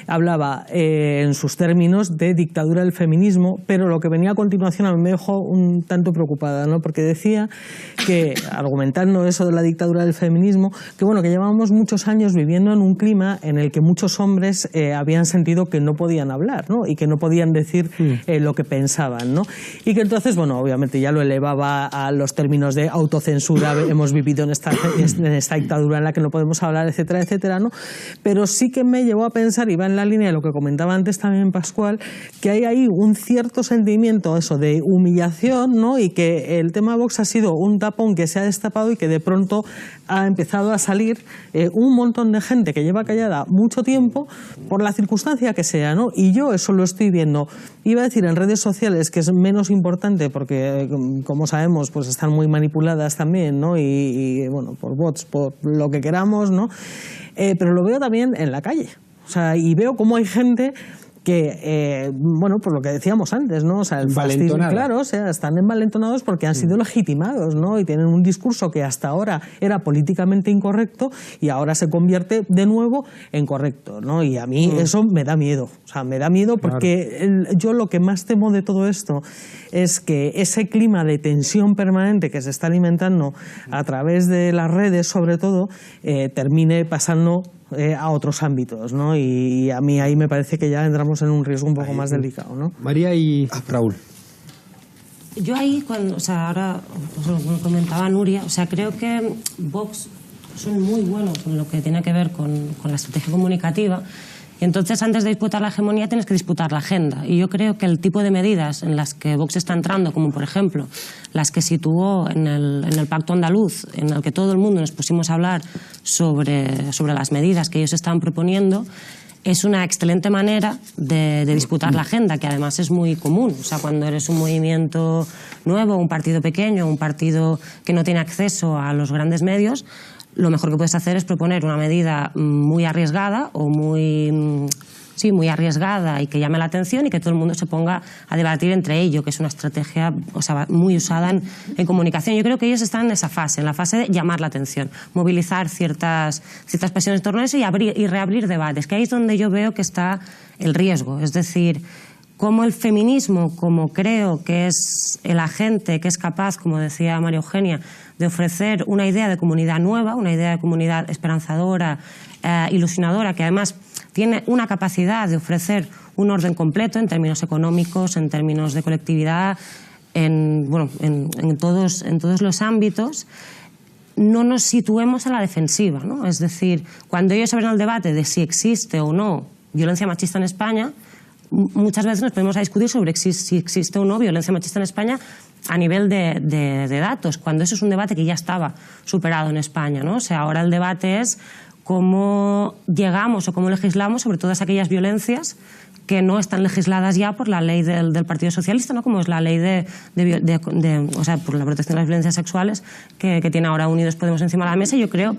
Hablaba en sus términos de dictadura del feminismo, pero lo que venía a continuación a mí me dejó un tanto preocupada, ¿no? Porque decía que, argumentando eso de la dictadura del feminismo, que bueno, que llevábamos muchos años viviendo en un clima en el que muchos hombres habían sentido que no podían hablar, ¿no? Y que no podían decir lo que pensaban, ¿no? Y que entonces, bueno, obviamente ya lo elevaba a los términos de autocensura, hemos vivido en esta dictadura en la que no podemos hablar, etcétera, etcétera, ¿no? Pero sí que me llevó a pensar, y va en la línea de lo que comentaba antes también Pascual, que hay ahí un cierto sentimiento eso de humillación, ¿no? Y que el tema Vox ha sido un tapón que se ha destapado y que de pronto ha empezado a salir un montón de gente que lleva callada mucho tiempo por la circunstancia tendencia que sea, ¿no? Y yo eso lo estoy viendo. Iba a decir en redes sociales, que es menos importante porque, como sabemos, pues están muy manipuladas también, ¿no? Y bueno, por bots, por lo que queramos, ¿no? Pero lo veo también en la calle. O sea, y veo cómo hay gente que, bueno, por lo que decíamos antes, ¿no? O sea, el fascismo, claro, o sea, están envalentonados porque han sido legitimados, ¿no? Y tienen un discurso que hasta ahora era políticamente incorrecto y ahora se convierte de nuevo en correcto, ¿no? Y a mí eso me da miedo. O sea, me da miedo porque yo lo que más temo de todo esto es que ese clima de tensión permanente que se está alimentando a través de las redes, sobre todo, termine pasando a otros ámbitos, ¿no? Y a mí ahí me parece que ya entramos en un riesgo un poco más delicado, ¿no? María y Raúl. Yo ahí, o sea, ahora pues, como comentaba Nuria, o sea, creo que Vox son muy buenos en lo que tiene que ver con la estrategia comunicativa. Y entonces, antes de disputar la hegemonía, tienes que disputar la agenda. Y yo creo que el tipo de medidas en las que Vox está entrando, como por ejemplo las que situó en el Pacto Andaluz, en el que todo el mundo nos pusimos a hablar sobre las medidas que ellos estaban proponiendo, es una excelente manera de disputar la agenda, que además es muy común. O sea, cuando eres un movimiento nuevo, un partido pequeño, un partido que no tiene acceso a los grandes medios, lo mejor que puedes hacer es proponer una medida muy arriesgada o muy arriesgada y que llame la atención y que todo el mundo se ponga a debatir entre ellos, que es una estrategia, o sea, muy usada en comunicación. Yo creo que ellos están en esa fase, en la fase de llamar la atención, movilizar ciertas pasiones en torno a eso y reabrir debates, que ahí es donde yo veo que está el riesgo. Es decir, cómo el feminismo, como creo que es el agente que es capaz, como decía María Eugenia, de ofrecer una idea de comunidad nueva, una idea de comunidad esperanzadora, ilusionadora, que además tiene una capacidad de ofrecer un orden completo en términos económicos, en términos de colectividad, en todos los ámbitos, no nos situemos a la defensiva, ¿no? Es decir, cuando ellos abren el debate de si existe o no violencia machista en España, muchas veces nos ponemos a discutir sobre si existe o no violencia machista en España a nivel de datos, cuando eso es un debate que ya estaba superado en España, ¿no? O sea, ahora el debate es cómo llegamos o cómo legislamos sobre todas aquellas violencias que no están legisladas ya por la ley del Partido Socialista, ¿no? Como es la ley o sea, por la protección de las violencias sexuales que tiene ahora Unidos Podemos encima de la mesa. Yo creo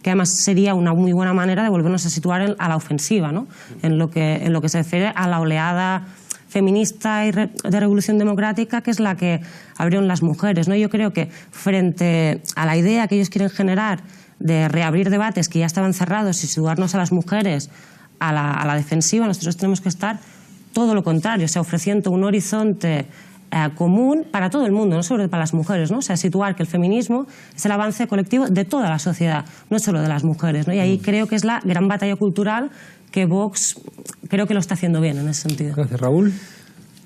que además sería una muy buena manera de volvernos a situar a la ofensiva, ¿no? En lo que se refiere a la oleada feminista y de revolución democrática, que es la que abrieron las mujeres, ¿no? Yo creo que frente a la idea que ellos quieren generar de reabrir debates que ya estaban cerrados y situarnos a las mujeres a la defensiva, nosotros tenemos que estar todo lo contrario, o sea, ofreciendo un horizonte común para todo el mundo, no solo para las mujeres, ¿no? O sea, situar que el feminismo es el avance colectivo de toda la sociedad, no solo de las mujeres, ¿no? Y ahí creo que es la gran batalla cultural que Vox creo que lo está haciendo bien en ese sentido. Gracias, Raúl.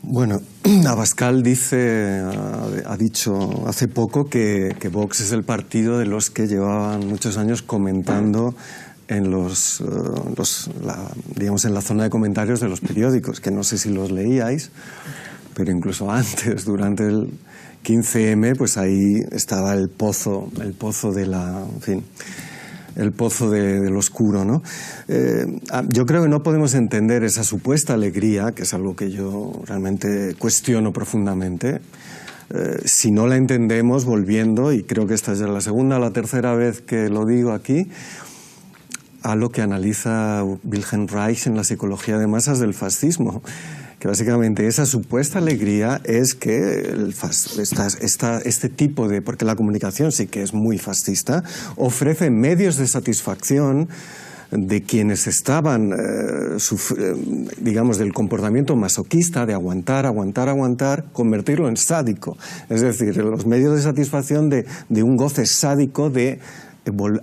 Bueno, Abascal ha dicho hace poco que Vox es el partido de los que llevaban muchos años comentando en digamos, en la zona de comentarios de los periódicos, que no sé si los leíais, pero incluso antes, durante el 15M, pues ahí estaba el pozo de la, en fin, el pozo del oscuro, ¿no? Yo creo que no podemos entender esa supuesta alegría, que es algo que yo realmente cuestiono profundamente, si no la entendemos volviendo, y creo que esta es ya la segunda o la tercera vez que lo digo aquí, a lo que analiza Wilhelm Reich en la psicología de masas del fascismo, que básicamente esa supuesta alegría es que este tipo de, porque la comunicación sí que es muy fascista, ofrece medios de satisfacción de quienes estaban, digamos, del comportamiento masoquista, de aguantar, convertirlo en sádico. Es decir, los medios de satisfacción de un goce sádico de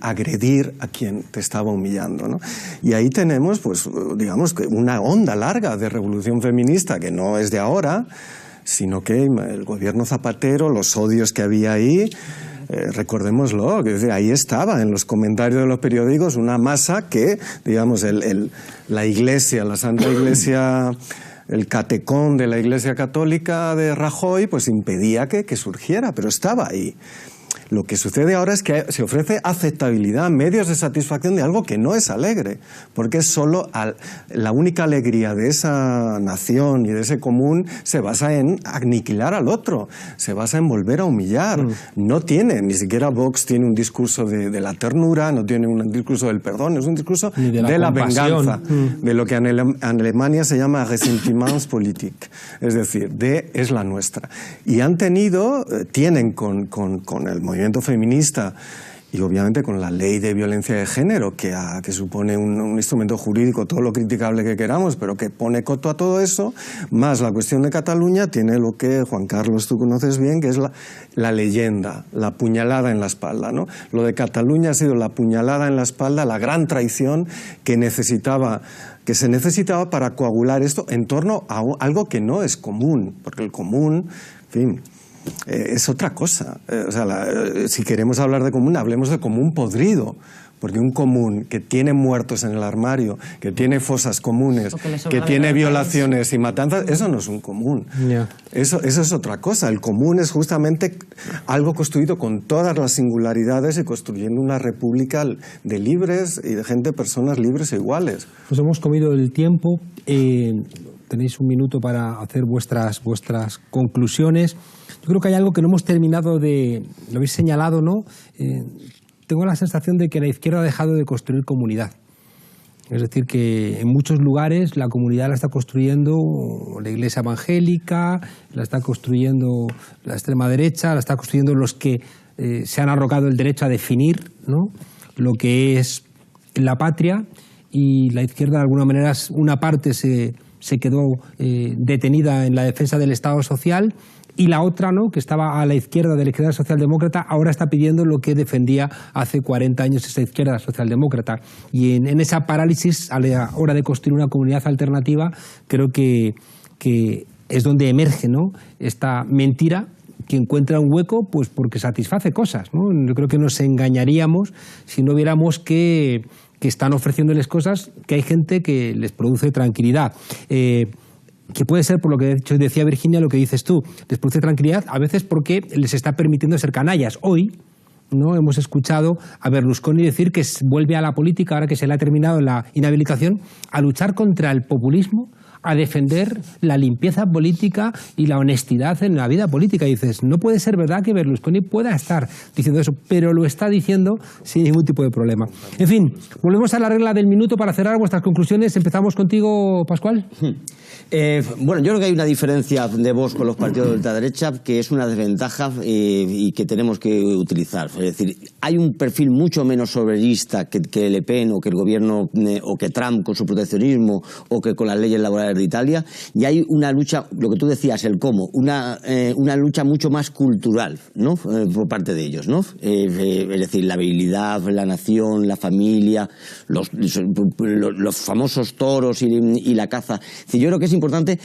agredir a quien te estaba humillando, ¿no? Y ahí tenemos, pues, digamos, una onda larga de revolución feminista que no es de ahora, sino que el gobierno Zapatero, los odios que había ahí, recordémoslo, que ahí estaba en los comentarios de los periódicos una masa que, digamos, la Iglesia, la Santa Iglesia, el catecón de la Iglesia Católica de Rajoy, pues impedía que surgiera, pero estaba ahí. Lo que sucede ahora es que se ofrece aceptabilidad, medios de satisfacción de algo que no es alegre, porque es solo la única alegría de esa nación y de ese común se basa en aniquilar al otro, se basa en volver a humillar. No tiene, ni siquiera Vox tiene un discurso de la ternura, no tiene un discurso del perdón, es un discurso de la venganza, de lo que en Alemania se llama Ressentimenspolitik, es decir, es la nuestra. Y tienen con el movimiento feminista y obviamente con la ley de violencia de género, que supone un instrumento jurídico, todo lo criticable que queramos, pero que pone coto a todo eso, más la cuestión de Cataluña, tiene lo que, Juan Carlos, tú conoces bien, que es la leyenda, la puñalada en la espalda, ¿no? Lo de Cataluña ha sido la puñalada en la espalda, la gran traición que se necesitaba para coagular esto en torno a algo que no es común, porque el común, en fin, es otra cosa. Si queremos hablar de común, hablemos de común podrido, porque un común que tiene muertos en el armario, que tiene fosas comunes, que tiene violaciones y matanzas, eso no es un común. Eso es otra cosa. El común es justamente algo construido con todas las singularidades y construyendo una república de libres y de personas libres e iguales. Nos hemos comido el tiempo. Tenéis un minuto para hacer vuestras conclusiones. Yo creo que hay algo que no hemos terminado lo habéis señalado, ¿no? Tengo la sensación de que la izquierda ha dejado de construir comunidad. Es decir, que en muchos lugares la comunidad la está construyendo la Iglesia evangélica, la está construyendo la extrema derecha, la está construyendo los que se han arrogado el derecho a definir, ¿no?, lo que es la patria, y la izquierda de alguna manera, una parte se quedó detenida en la defensa del Estado social, y la otra, ¿no?, que estaba a la izquierda de la izquierda socialdemócrata, ahora está pidiendo lo que defendía hace 40 años esa izquierda socialdemócrata. Y en esa parálisis, a la hora de construir una comunidad alternativa, creo que es donde emerge, ¿no?, esta mentira que encuentra un hueco, pues porque satisface cosas, ¿no? Yo creo que nos engañaríamos si no viéramos que están ofreciéndoles cosas, que hay gente que les produce tranquilidad. Que puede ser, por lo que decía Virginia, lo que dices tú, les produce tranquilidad a veces porque les está permitiendo ser canallas. Hoy, ¿no?, hemos escuchado a Berlusconi decir que vuelve a la política, ahora que se le ha terminado la inhabilitación, a luchar contra el populismo, a defender la limpieza política y la honestidad en la vida política. Y dices, no puede ser verdad que Berlusconi pueda estar diciendo eso, pero lo está diciendo sin ningún tipo de problema. En fin, volvemos a la regla del minuto para cerrar vuestras conclusiones. Empezamos contigo, Pascual. Bueno, yo creo que hay una diferencia de Vox con los partidos de ultraderecha que es una desventaja y que tenemos que utilizar. Es decir, hay un perfil mucho menos soberanista que Le Pen o que el gobierno o que Trump con su proteccionismo o que con las leyes laborales de Italia, y hay una lucha, lo que tú decías, el cómo, una lucha mucho más cultural, ¿no?, por parte de ellos, ¿no? Es decir, la virilidad, la nación, la familia, los famosos toros y la caza. Es decir, yo creo que es importante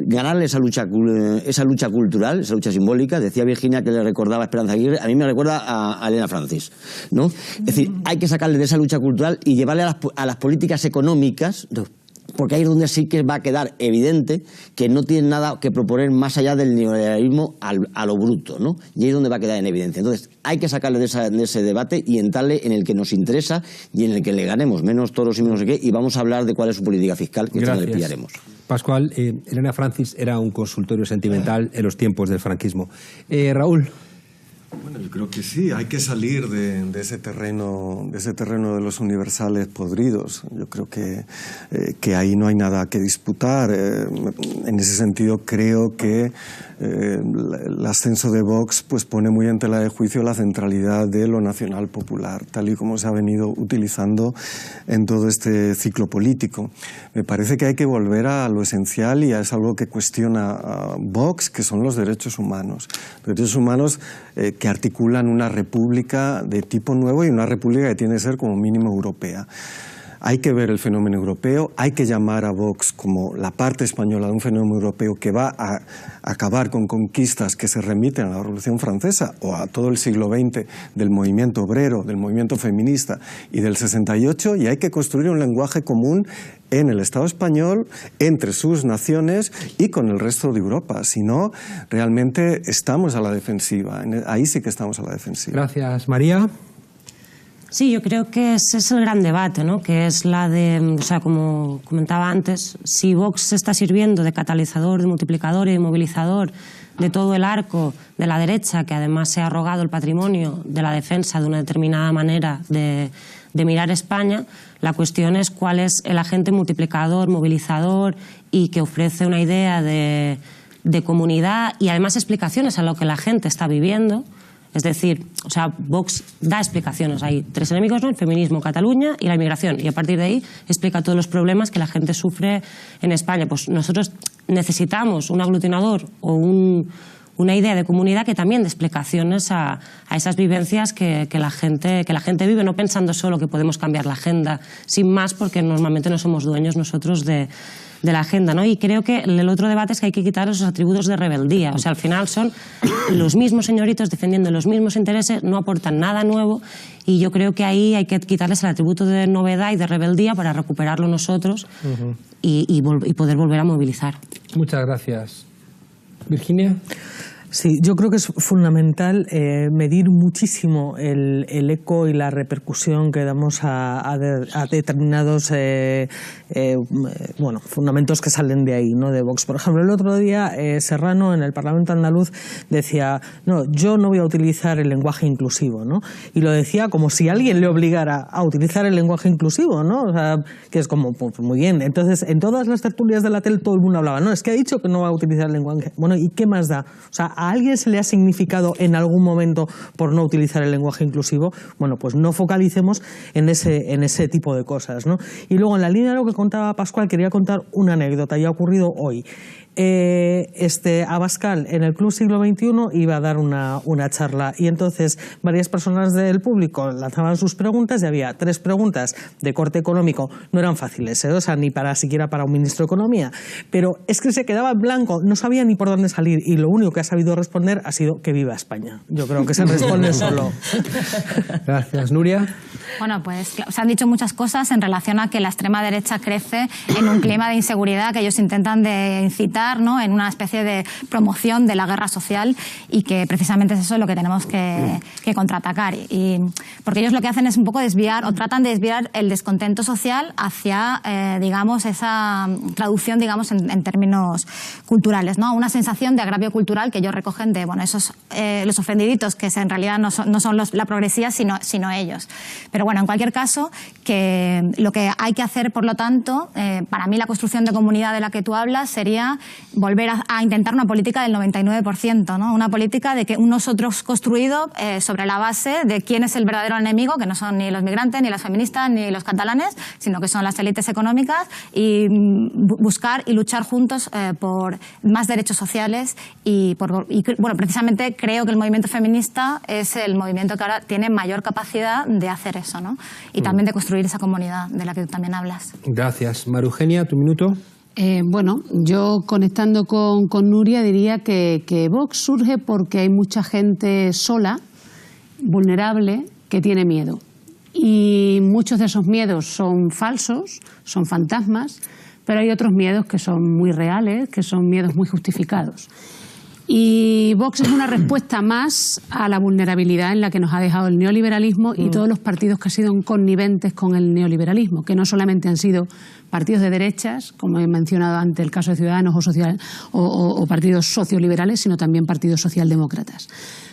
ganarle esa lucha cultural, esa lucha simbólica. Decía Virginia que le recordaba a Esperanza Aguirre, a mí me recuerda a Elena Francis, ¿no? Es decir, hay que sacarle de esa lucha cultural y llevarle a las políticas económicas, porque ahí es donde sí que va a quedar evidente que no tienen nada que proponer más allá del neoliberalismo a lo bruto, ¿no? Y ahí es donde va a quedar en evidencia. Entonces, hay que sacarle de ese debate y entrarle en el que nos interesa y en el que le ganemos menos toros y menos no sé qué, y vamos a hablar de cuál es su política fiscal, que le pillaremos. Pascual, Elena Francis era un consultorio sentimental en los tiempos del franquismo. Raúl. Bueno, yo creo que sí, hay que salir de ese terreno de los universales podridos. Yo creo que ahí no hay nada que disputar. En ese sentido, creo que el ascenso de Vox pues pone muy en tela de juicio la centralidad de lo nacional popular, tal y como se ha venido utilizando en todo este ciclo político. Me parece que hay que volver a lo esencial, y es algo que cuestiona a Vox, que son los derechos humanos. Derechos humanos que articulan una república de tipo nuevo y una república que tiene que ser como mínimo europea. Hay que ver el fenómeno europeo, hay que llamar a Vox como la parte española de un fenómeno europeo que va a acabar con conquistas que se remiten a la Revolución Francesa o a todo el siglo XX del movimiento obrero, del movimiento feminista y del 68, y hay que construir un lenguaje común en el Estado español, entre sus naciones y con el resto de Europa. Si no, realmente estamos a la defensiva. Ahí sí que estamos a la defensiva. Gracias, María. Sí, yo creo que ese es el gran debate, ¿no? Que es la de, o sea, como comentaba antes, si Vox se está sirviendo de catalizador, de multiplicador y de movilizador de todo el arco de la derecha, que además se ha arrogado el patrimonio de la defensa de una determinada manera de mirar España, la cuestión es cuál es el agente multiplicador, movilizador y que ofrece una idea de comunidad y además explicaciones a lo que la gente está viviendo. Es decir, o sea, Vox da explicaciones. Hay tres enemigos, ¿no? El feminismo, Cataluña y la inmigración. Y a partir de ahí explica todos los problemas que la gente sufre en España. Pues nosotros necesitamos un aglutinador o una idea de comunidad que también dé explicaciones a esas vivencias que la gente vive, no pensando solo que podemos cambiar la agenda sin más, porque normalmente no somos dueños nosotros de la agenda, ¿no? Y creo que el otro debate es que hay que quitar esos atributos de rebeldía. O sea, al final son los mismos señoritos defendiendo los mismos intereses, no aportan nada nuevo, y yo creo que ahí hay que quitarles el atributo de novedad y de rebeldía para recuperarlo nosotros y poder volver a movilizar. Muchas gracias. Virginia. Sí, yo creo que es fundamental medir muchísimo el eco y la repercusión que damos a determinados fundamentos que salen de ahí, ¿no? De Vox. Por ejemplo, el otro día Serrano en el Parlamento andaluz decía, no, yo no voy a utilizar el lenguaje inclusivo, ¿no? Y lo decía como si alguien le obligara a utilizar el lenguaje inclusivo, ¿no? O sea, que es como, pues muy bien. Entonces, en todas las tertulias de la tele todo el mundo hablaba, no, es que ha dicho que no va a utilizar el lenguaje. Bueno, ¿y qué más da? O sea, ¿a alguien se le ha significado en algún momento por no utilizar el lenguaje inclusivo? Bueno, pues no focalicemos en ese tipo de cosas, ¿no? Y luego, en la línea de lo que contaba Pascual, quería contar una anécdota, ya ha ocurrido hoy. Abascal en el Club Siglo XXI iba a dar una charla y entonces varias personas del público lanzaban sus preguntas y había 3 preguntas de corte económico. No eran fáciles, o sea, ni siquiera para un ministro de Economía, pero es que se quedaba en blanco, no sabía ni por dónde salir y lo único que ha sabido responder ha sido que viva España. Yo creo que se responde solo. Gracias. Nuria. Bueno, pues se han dicho muchas cosas en relación a que la extrema derecha crece en un clima de inseguridad que ellos intentan de incitar, ¿no? En una especie de promoción de la guerra social y que precisamente es eso lo que tenemos que contraatacar. Porque ellos lo que hacen es un poco desviar o tratan de desviar el descontento social hacia, digamos, esa traducción, digamos, en términos culturales, ¿no? Una sensación de agravio cultural que ellos recogen de, bueno, esos los ofendiditos que en realidad no son la progresía, sino ellos. Pero bueno, en cualquier caso, que lo que hay que hacer, por lo tanto, para mí la construcción de comunidad de la que tú hablas sería volver a intentar una política del 99%, ¿no? Una política de que un nosotros construido sobre la base de quién es el verdadero enemigo, que no son ni los migrantes, ni las feministas, ni los catalanes, sino que son las élites económicas, y buscar y luchar juntos por más derechos sociales y bueno, precisamente creo que el movimiento feminista es el movimiento que ahora tiene mayor capacidad de hacer eso, ¿no? Y también de construir esa comunidad de la que tú también hablas. Gracias. María Eugenia, tu minuto. Bueno, yo conectando con Nuria diría que Vox surge porque hay mucha gente sola, vulnerable, que tiene miedo. Y muchos de esos miedos son falsos, son fantasmas, pero hay otros miedos que son muy reales, que son miedos muy justificados. Y Vox es una respuesta más a la vulnerabilidad en la que nos ha dejado el neoliberalismo y todos los partidos que han sido conniventes con el neoliberalismo, que no solamente han sido partidos de derechas, como he mencionado antes el caso de Ciudadanos o partidos socioliberales, sino también partidos socialdemócratas.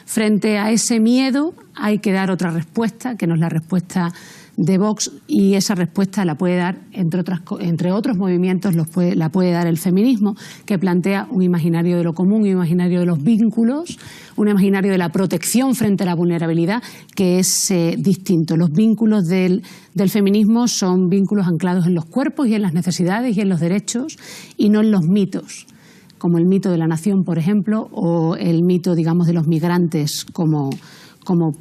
Frente a ese miedo hay que dar otra respuesta, que no es la respuesta de Vox, y esa respuesta la puede dar, entre otros movimientos, la puede dar el feminismo, que plantea un imaginario de lo común, un imaginario de los vínculos, un imaginario de la protección frente a la vulnerabilidad, que es distinto. Los vínculos del feminismo son vínculos anclados en los cuerpos y en las necesidades y en los derechos, y no en los mitos, como el mito de la nación, por ejemplo, o el mito, digamos, de los migrantes como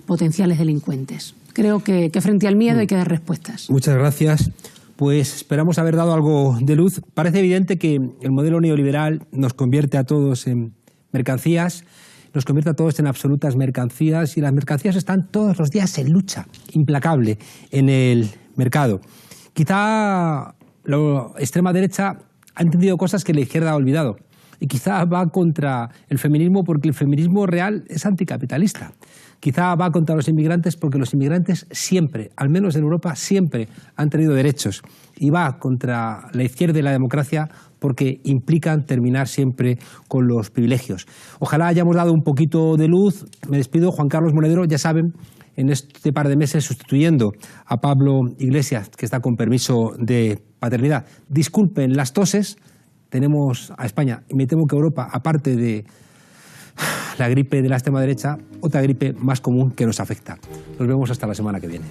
potenciales delincuentes. Creo que frente al miedo hay que dar respuestas. Muchas gracias. Pues esperamos haber dado algo de luz. Parece evidente que el modelo neoliberal nos convierte a todos en mercancías, nos convierte a todos en absolutas mercancías, y las mercancías están todos los días en lucha implacable en el mercado. Quizá la extrema derecha ha entendido cosas que la izquierda ha olvidado, y quizá va contra el feminismo porque el feminismo real es anticapitalista. Quizá va contra los inmigrantes porque los inmigrantes siempre, al menos en Europa, siempre han tenido derechos. Y va contra la izquierda y la democracia porque implican terminar siempre con los privilegios. Ojalá hayamos dado un poquito de luz. Me despido. Juan Carlos Monedero, ya saben, en este par de meses sustituyendo a Pablo Iglesias, que está con permiso de paternidad. Disculpen las toses. Tenemos a España, y me temo que Europa, aparte de la gripe de la extrema derecha, otra gripe más común que nos afecta. Nos vemos hasta la semana que viene.